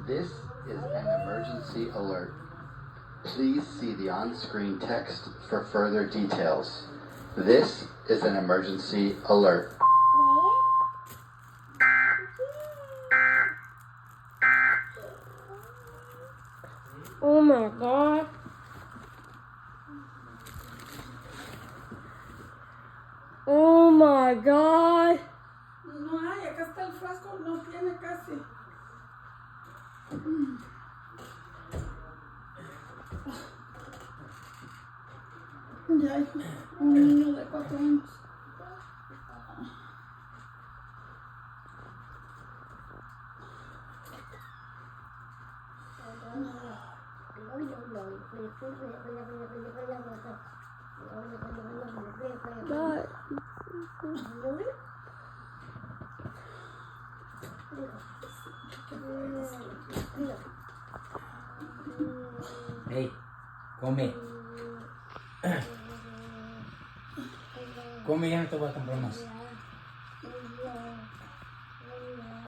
This is an emergency alert. Please see the on-screen text for further details. This is an emergency alert. Oh my God. Oh my God. No hay, acá está el frasco, no tiene casi. Ya hay un niño de 4 años. God. Hey, come. Come, ya no te voy a comprar más.